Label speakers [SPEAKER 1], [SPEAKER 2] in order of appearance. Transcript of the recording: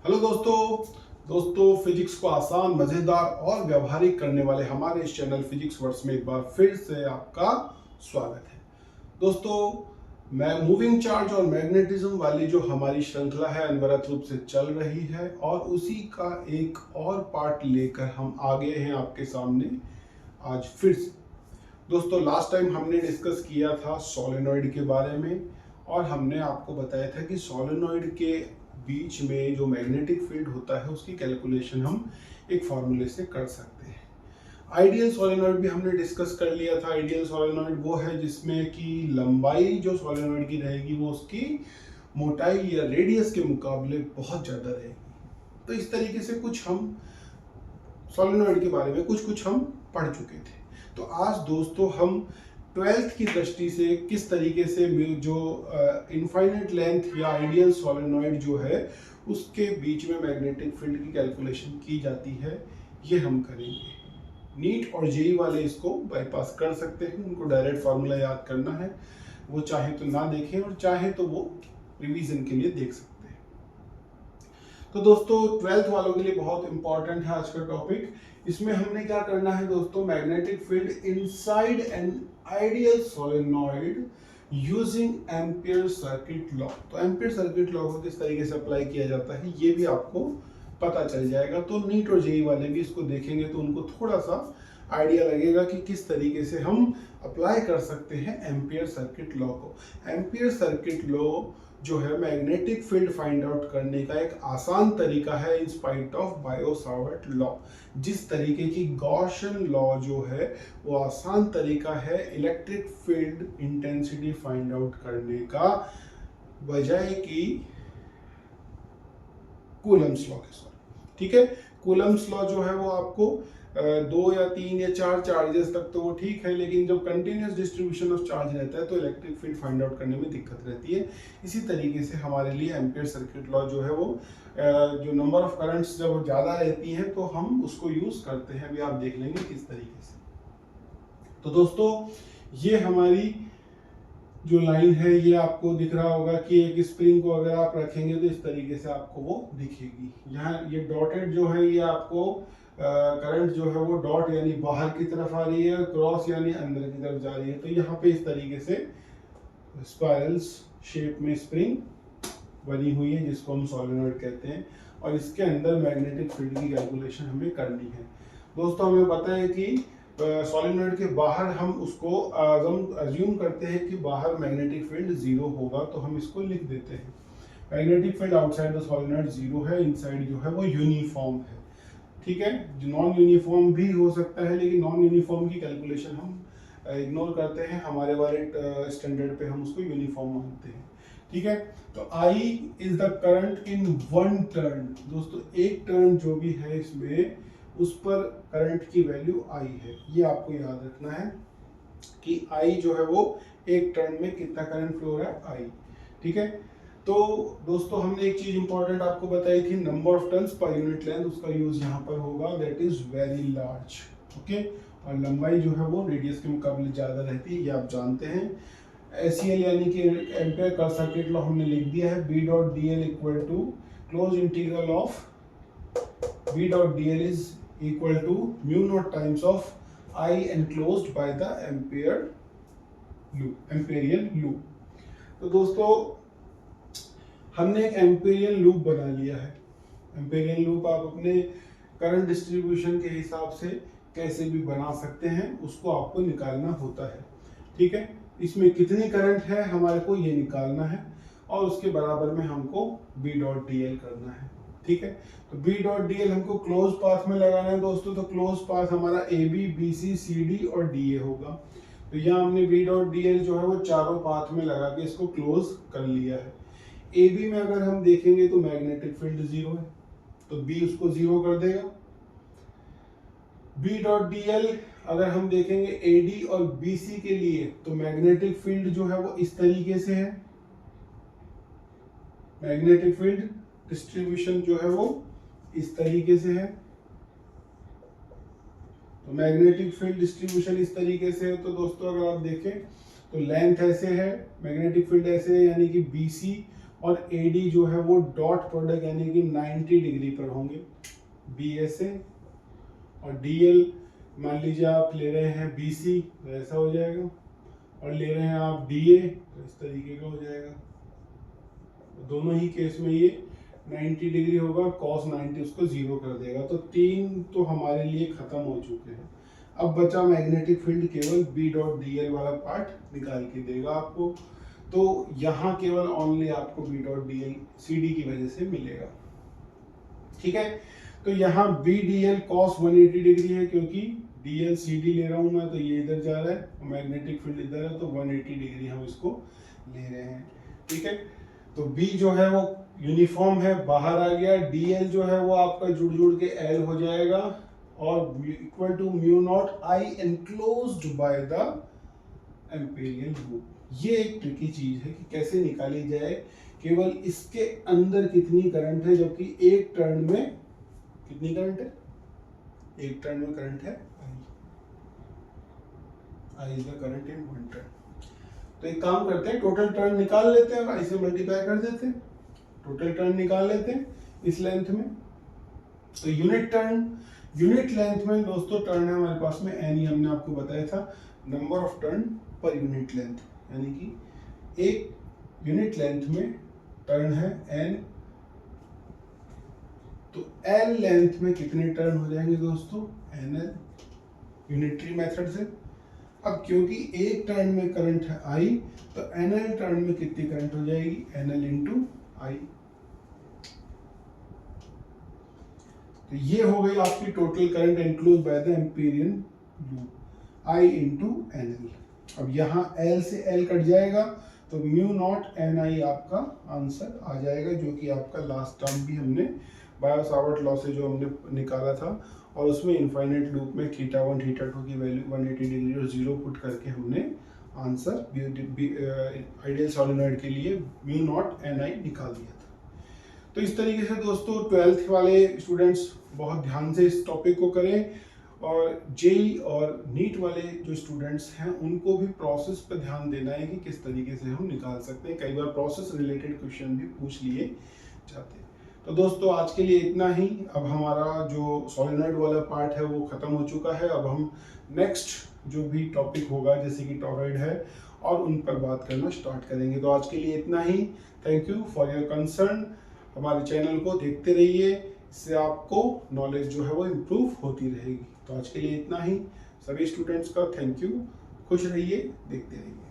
[SPEAKER 1] Hello दोस्तों physics को आसान, मजेदार और व्यवहारिक करने वाले हमारे इस चैनल फिजिक्स वर्ड्स में एक बार फिर से आपका स्वागत है। दोस्तों, मैं मूविंग चार्ज और मैग्नेटिज्म वाली जो हमारी श्रृंखला है अनवरत रूप से चल रही है और उसी का एक और पार्ट लेकर हम आ गए हैं आपके सामने आज फिर से। दोस्तों, लास्ट टाइम हमने डिस्कस किया था सोलेनॉइड के बारे में और हमने आपको बताया था कि सोलेनॉइड के बीच में जो मैग्नेटिक फील्ड होता है उसकी कैलकुलेशन हम एक फॉर्मूले से कर सकते हैं। आइडियल सोलेनॉइड भी हमने डिस्कस कर लिया था। आइडियल सोलेनॉइड वो है जिसमें कि लंबाई जो सोलेनॉइड की रहेगी वो उसकी मोटाई या रेडियस के मुकाबले बहुत ज़्यादा रहेगी। तो इस तरीके से कुछ हम सोलेनॉइड के बारे में कुछ हम पढ़ चुके थे। तो आज दोस्तों हम 12th की दृष्टि से किस तरीके से जो इनफाइनाइट लेंथ या आइडियल सोलेनॉइड जो है उसके बीच में मैग्नेटिक फील्ड की कैलकुलेशन की जाती है, ये हम करेंगे। नीट और जेई वाले इसको बाईपास कर सकते हैं, उनको डायरेक्ट फार्मूला याद करना है। वो चाहे तो ना देखें और चाहे तो वो रिवीजन के लिए देख सकते हैं। तो दोस्तों 12th वालों के लिए बहुत इंपॉर्टेंट है आज का टॉपिक। इसमें हमने क्या करना है दोस्तों, magnetic field inside an ideal solenoid using ampere circuit law. तो एम्पियर सर्किट लॉ को किस तरीके से अप्लाई किया जाता है ये भी आपको पता चल जाएगा। तो नीट और जेई वाले भी इसको देखेंगे तो उनको थोड़ा सा आइडिया लगेगा कि किस तरीके से हम अप्लाई कर सकते हैं एम्पियर सर्किट लॉ को। एम्पियर सर्किट लॉ जो है मैग्नेटिक फील्ड फाइंड आउट करने का एक आसान तरीका है in spite of Biot-Savart law. जिस तरीके की गॉसियन लॉ जो है वो आसान तरीका है electric field intensity find out करने का, बजाय कि कूलम्स लॉ के साथ। ठीक है, कूलम्स लॉ जो है वो आपको 2 या 3 या 4 चार्जेस तक तो वो ठीक है, लेकिन जब कंटिन्यूस डिस्ट्रीब्यूशन ऑफ चार्ज रहता है तो इलेक्ट्रिक फील्ड फाइंड आउट करने में दिक्कत रहती है। इसी तरीके से हमारे लिए एम्पियर सर्किट लॉ जो है वो जो नंबर ऑफ करंट्स जब ज़्यादा रहती हैं तो हम उसको यूज़ करते हैं। अभी आप देख लेंगे किस तरीके से। तो दोस्तों, ये हमारी जो लाइन है ये आपको दिख रहा होगा कि एक स्प्रिंग को अगर आप रखेंगे तो इस तरीके से आपको वो दिखेगी। यहाँ ये डॉटेड जो है ये आपको करंट जो है वो डॉट यानी बाहर की तरफ आ रही है, क्रॉस यानी अंदर की तरफ जा रही है। तो यहाँ पे इस तरीके से स्पाइरल्स शेप में स्प्रिंग बनी हुई है जिसको हम सोलेनॉइड कहते हैं और इसके अंदर मैग्नेटिक फील्ड की कैलकुलेशन हमें करनी है। दोस्तों, हमें पता है कि सोलेनॉइड के बाहर हम उसको अज्यूम करते हैं कि बाहर मैग्नेटिक फील्ड जीरो होगा, तो हम इसको लिख देते हैं magnetic field outside the solenoid zero है, इनसाइड जो है वो यूनिफॉर्म है। ठीक है, जो नॉन यूनिफॉर्म भी हो सकता है लेकिन नॉन यूनिफॉर्म की कैलकुलेशन हम इग्नोर करते हैं, हमारे वाले स्टैंडर्ड पे हम उसको यूनिफॉर्म मानते हैं। ठीक है, तो I is the current in one turn. दोस्तों, एक टर्न जो भी है इसमें उस पर करंट की वैल्यू आई है, ये आपको याद रखना है कि आई जो है वो एक टर्न में कितना करंट फ्लो हो रहा है, आई। ठीक है, तो दोस्तों हमने एक चीज इंपॉर्टेंट आपको बताई थी, number of turns per unit length, उसका यूज यहाँ पर होगा, that is very large. Okay, और लंबाई जो है वो रेडियस के मुकाबले ज्यादा रहती है, ये आप जानते हैं। एसीएल यानी कि एम्पियर का सर्किट लॉ हमने लिख दिया है, B dot D L equal to close integral of B dot D L is equal to mu naught times of I enclosed by the ampere loop, amperian loop. तो दोस्तों हमने एक Amperian loop बना लिया है। एम्पेरियन लूप आप अपने current distribution के हिसाब से कैसे भी बना सकते हैं, उसको आपको निकालना होता है। ठीक है, इसमें कितनी करंट है हमारे को ये निकालना है और उसके बराबर में हमको बी डॉट डी एल करना है। ठीक है, तो बी डॉट डी एल हमको क्लोज पाथ में लगाना है दोस्तों। तो क्लोज पाथ हमारा A B, B C, C D और डी ए होगा। तो यहाँ हमने बी डॉट डी एल जो है वो चारों पाथ में लगा के इसको क्लोज कर लिया है। ए बी में अगर हम देखेंगे तो मैग्नेटिक फील्ड जीरो है, तो बी उसको जीरो कर देगा। बी डॉट डी एल अगर हम देखेंगे ए डी और बी सी के लिए, तो मैग्नेटिक फील्ड जो है वो इस तरीके से है, मैग्नेटिक फील्ड डिस्ट्रीब्यूशन जो है वो इस तरीके से है। तो मैग्नेटिक फील्ड डिस्ट्रीब्यूशन इस तरीके से है। तो दोस्तों अगर आप देखें तो लेंथ ऐसे है, मैग्नेटिक फील्ड ऐसे है, यानी कि BC और एडी जो है वो डॉट प्रोडक्ट यानी कि 90 डिग्री पर होंगे, BSA और DL मान लीजिए आप ले रहे हैं BC तो ऐसा हो जाएगा, और ले रहे हैं आप DA तो इस तरीके का हो जाएगा। दोनों ही केस में ये 90 डिग्री होगा, cos 90 उसको 0 कर देगा। तो 3 तो हमारे लिए खत्म हो चुके हैं। अब बचा मैग्नेटिक फील्ड, केवल B.dl वाला पार्ट निकाल के देगा आपको। तो यहाँ केवल ओनली आपको B.dl CD की वजह से मिलेगा, ठीक है। तो यहाँ B.dl cos 180 डिग्री है, क्योंकि DL CD ले रहा हूँ मैं, तो ये इधर जा रहा है, मैग्नेटिक फील्ड इधर है, तो 180 डिग्री हम इसको ले रहे हैं, ठीक है। तो B जो है वो यूनिफॉर्म है, बाहर आ गया। DL जो है वो आपका जुड़ जुड़ के L हो जाएगा, और equal to mu naught I enclosed by the Amperian loop. ये एक ट्रिकी चीज है कि कैसे निकाली जाए, केवल इसके अंदर कितनी करंट है, जबकि एक टर्न में कितनी करंट है, एक टर्न में करंट है I is the current in one turn. तो एक काम करते हैं, टोटल टर्न निकाल लेते हैं और I से मल्टीप्लाई कर देते हैं। टोटल टर्न निकाल लेते हैं इस लेंथ में। तो यूनिट टर्न, यूनिट लेंथ में दोस्तों टर्न है हमारे पास में n, हमने आपको बताया था number of turn per unit length, यानी कि एक यूनिट लेंथ में टर्न है n। तो L लेंथ में कितने टर्न हो जाएंगे दोस्तों, NL, यूनिटरी मेथड से। अब क्योंकि एक टर्न में करंट है I, तो NL टर्न में कितनी करंट हो जाएगी, NL इंटू I। तो ये हो गई आपकी total current enclose by the Amperian loop, I into NL। अब यहाँ L से L कट जाएगा, तो म्यू नॉट NI आपका आंसर आ जाएगा, जो कि आपका लास्ट टर्म भी हमने बायो-सावर्ट लॉ से जो हमने निकाला था, और उसमें इनफाइनाइट लूप में θ1 θ2 की वैल्यू 180 डिग्री और 0 पुट करके हमने आंसर आइडियल सोलेनॉइड के लिए म्यू नॉट NI निकाल दिया था। तो इस तरीके से दोस्तों 12th वाले स्टूडेंट्स बहुत ध्यान से इस टॉपिक को करें, और जेई और नीट वाले जो स्टूडेंट्स हैं उनको भी प्रोसेस पर ध्यान देना है कि किस तरीके से हम निकाल सकते हैं। कई बार प्रोसेस रिलेटेड क्वेश्चन भी पूछ लिए जाते हैं। तो दोस्तों आज के लिए इतना ही। अब हमारा जो सोलेनॉइड वाला पार्ट है वो खत्म हो चुका है। अब हम नेक्स्ट जो भी टॉपिक होगा, जैसे कि टॉरॉइड है, और उन पर बात करना स्टार्ट करेंगे। तो आज के लिए इतना ही। Thank you for your concern. हमारे चैनल को देखते रहिए, इससे आपको नॉलेज जो है वो इम्प्रूव होती रहेगी। तो आज के लिए इतना ही। सभी स्टूडेंट्स का थैंक यू। खुश रहिए, देखते रहिए।